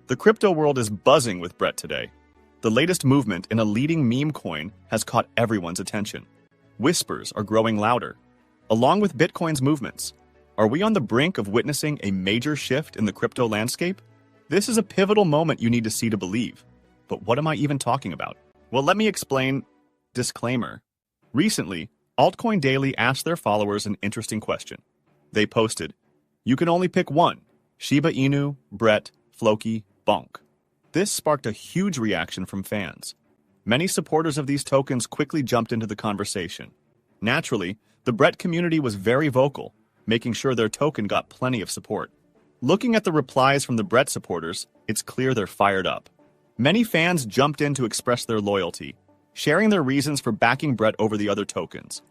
The crypto world is buzzing with Brett today. The latest movement in a leading meme coin has caught everyone's attention. Whispers are growing louder. Along with Bitcoin's movements, are we on the brink of witnessing a major shift in the crypto landscape? This is a pivotal moment you need to see to believe. But what am I even talking about? Well, let me explain. Disclaimer. Recently, Altcoin Daily asked their followers an interesting question. They posted, "You can only pick one: Shiba Inu, Brett, Floki, Bonk." This sparked a huge reaction from fans. Many supporters of these tokens quickly jumped into the conversation. Naturally, the Brett community was very vocal, making sure their token got plenty of support. Looking at the replies from the Brett supporters, it's clear they're fired up. Many fans jumped in to express their loyalty, sharing their reasons for backing Brett over the other tokens.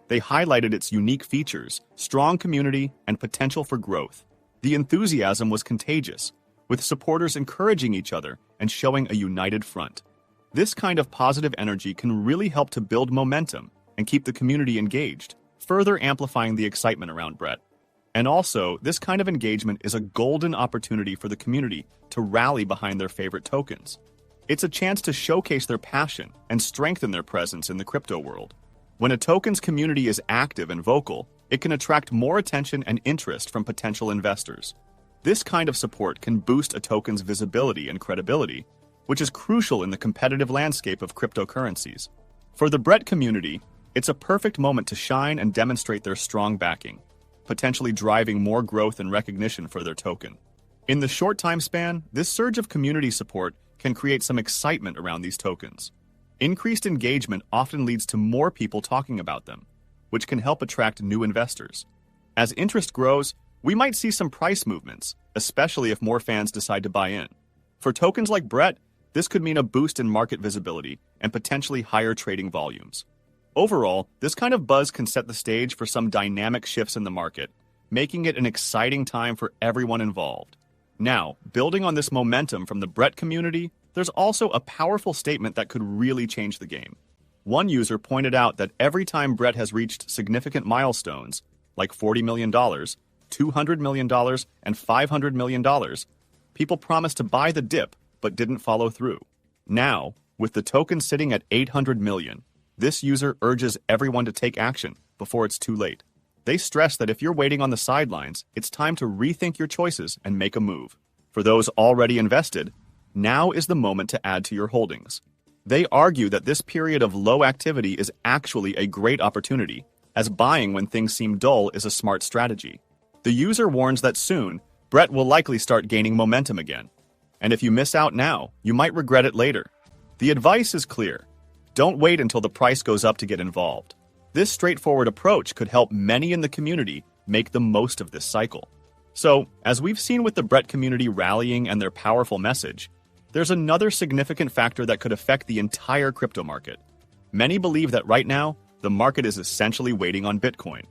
They highlighted its unique features, strong community, and potential for growth. The enthusiasm was contagious, with supporters encouraging each other and showing a united front. This kind of positive energy can really help to build momentum and keep the community engaged, further amplifying the excitement around Brett. And also, this kind of engagement is a golden opportunity for the community to rally behind their favorite tokens. It's a chance to showcase their passion and strengthen their presence in the crypto world. When a token's community is active and vocal, it can attract more attention and interest from potential investors. This kind of support can boost a token's visibility and credibility, which is crucial in the competitive landscape of cryptocurrencies. For the Brett community, it's a perfect moment to shine and demonstrate their strong backing, potentially driving more growth and recognition for their token. In the short time span, this surge of community support can create some excitement around these tokens. Increased engagement often leads to more people talking about them, which can help attract new investors. As interest grows, we might see some price movements, especially if more fans decide to buy in. For tokens like Brett, this could mean a boost in market visibility and potentially higher trading volumes. Overall, this kind of buzz can set the stage for some dynamic shifts in the market, making it an exciting time for everyone involved. Now, building on this momentum from the Brett community, there's also a powerful statement that could really change the game. One user pointed out that every time Brett has reached significant milestones, like $40 million, $200 million, and $500 million, people promised to buy the dip but didn't follow through. Now, with the token sitting at 800 million, this user urges everyone to take action before it's too late. They stress that if you're waiting on the sidelines, it's time to rethink your choices and make a move. For those already invested, now is the moment to add to your holdings. They argue that this period of low activity is actually a great opportunity, as buying when things seem dull is a smart strategy. The user warns that soon, Brett will likely start gaining momentum again. And if you miss out now, you might regret it later. The advice is clear. Don't wait until the price goes up to get involved. This straightforward approach could help many in the community make the most of this cycle. So, as we've seen with the Brett community rallying and their powerful message, there's another significant factor that could affect the entire crypto market. Many believe that right now, the market is essentially waiting on Bitcoin.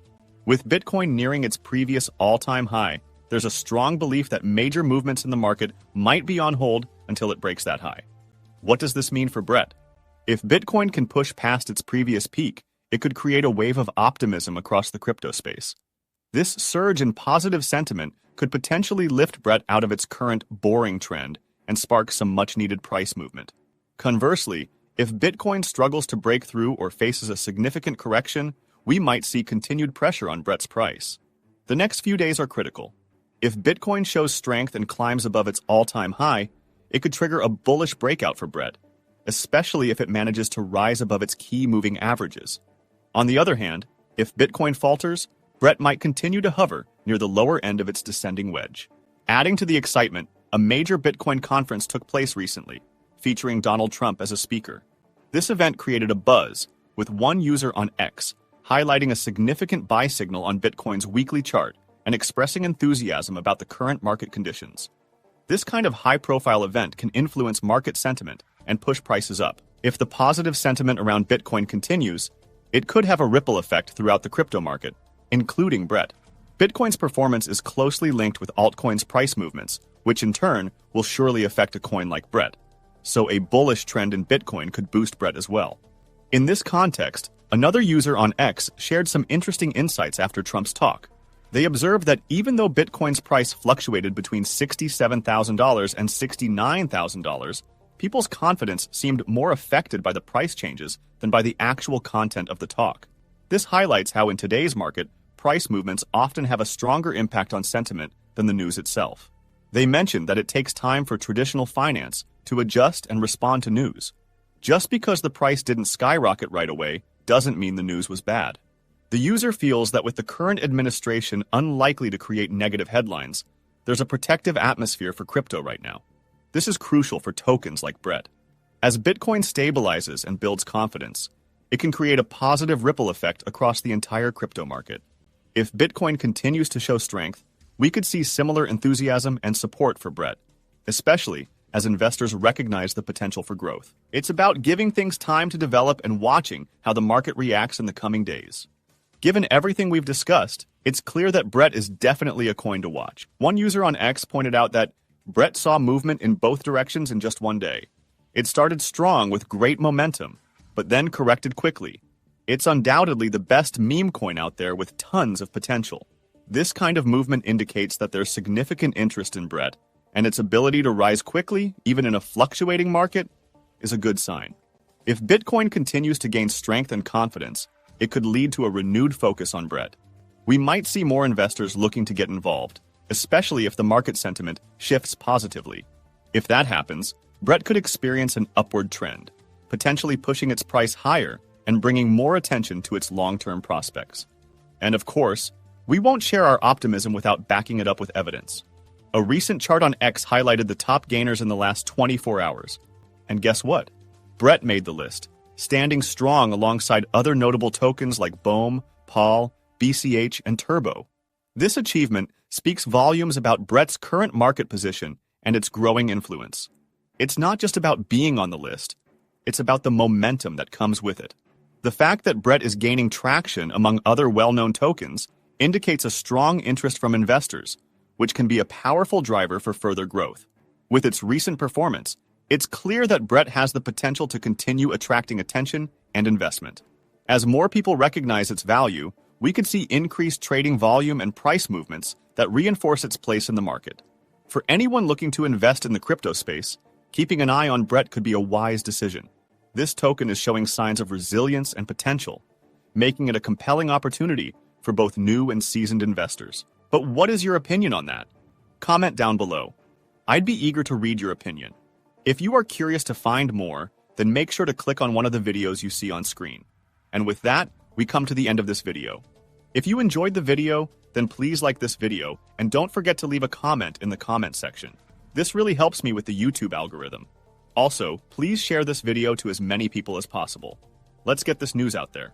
With Bitcoin nearing its previous all-time high, there's a strong belief that major movements in the market might be on hold until it breaks that high. What does this mean for Brett? If Bitcoin can push past its previous peak, it could create a wave of optimism across the crypto space. This surge in positive sentiment could potentially lift Brett out of its current boring trend and spark some much-needed price movement. Conversely, if Bitcoin struggles to break through or faces a significant correction, we might see continued pressure on Brett's price. The next few days are critical. If Bitcoin shows strength and climbs above its all-time high, it could trigger a bullish breakout for Brett, especially if it manages to rise above its key moving averages. On the other hand, if Bitcoin falters, Brett might continue to hover near the lower end of its descending wedge. Adding to the excitement, a major Bitcoin conference took place recently, featuring Donald Trump as a speaker. This event created a buzz, with one user on X highlighting a significant buy signal on Bitcoin's weekly chart and expressing enthusiasm about the current market conditions. This kind of high-profile event can influence market sentiment and push prices up. If the positive sentiment around Bitcoin continues, it could have a ripple effect throughout the crypto market, including Brett. Bitcoin's performance is closely linked with altcoins' price movements, which in turn will surely affect a coin like Brett. So a bullish trend in Bitcoin could boost Brett as well. In this context, another user on X shared some interesting insights after Trump's talk. They observed that even though Bitcoin's price fluctuated between $67,000 and $69,000, people's confidence seemed more affected by the price changes than by the actual content of the talk. This highlights how in today's market, price movements often have a stronger impact on sentiment than the news itself. They mentioned that it takes time for traditional finance to adjust and respond to news. Just because the price didn't skyrocket right away doesn't mean the news was bad. The user feels that with the current administration unlikely to create negative headlines, there's a protective atmosphere for crypto right now. This is crucial for tokens like BRET. As Bitcoin stabilizes and builds confidence, it can create a positive ripple effect across the entire crypto market. If Bitcoin continues to show strength, we could see similar enthusiasm and support for BRET, especially as investors recognize the potential for growth. It's about giving things time to develop and watching how the market reacts in the coming days. Given everything we've discussed, it's clear that BRET is definitely a coin to watch. One user on X pointed out that BRET saw movement in both directions in just one day. It started strong with great momentum, but then corrected quickly. It's undoubtedly the best meme coin out there with tons of potential. This kind of movement indicates that there's significant interest in BRET, and its ability to rise quickly, even in a fluctuating market, is a good sign. If Bitcoin continues to gain strength and confidence, it could lead to a renewed focus on BRET. We might see more investors looking to get involved, especially if the market sentiment shifts positively. If that happens, BRET could experience an upward trend, potentially pushing its price higher and bringing more attention to its long-term prospects. And of course, we won't share our optimism without backing it up with evidence. A recent chart on X highlighted the top gainers in the last 24 hours. And guess what? BRET made the list, standing strong alongside other notable tokens like BOEM, PAL, BCH, and Turbo. This achievement speaks volumes about BRET's current market position and its growing influence. It's not just about being on the list, it's about the momentum that comes with it. The fact that BRET is gaining traction among other well-known tokens indicates a strong interest from investors, which can be a powerful driver for further growth. With its recent performance, it's clear that BRET has the potential to continue attracting attention and investment. As more people recognize its value, we could see increased trading volume and price movements that reinforce its place in the market. For anyone looking to invest in the crypto space, keeping an eye on BRET could be a wise decision. This token is showing signs of resilience and potential, making it a compelling opportunity for both new and seasoned investors. But what is your opinion on that? Comment down below. I'd be eager to read your opinion. If you are curious to find more, then make sure to click on one of the videos you see on screen. And with that, we come to the end of this video. If you enjoyed the video, then please like this video, and don't forget to leave a comment in the comment section. This really helps me with the YouTube algorithm. Also, please share this video to as many people as possible. Let's get this news out there.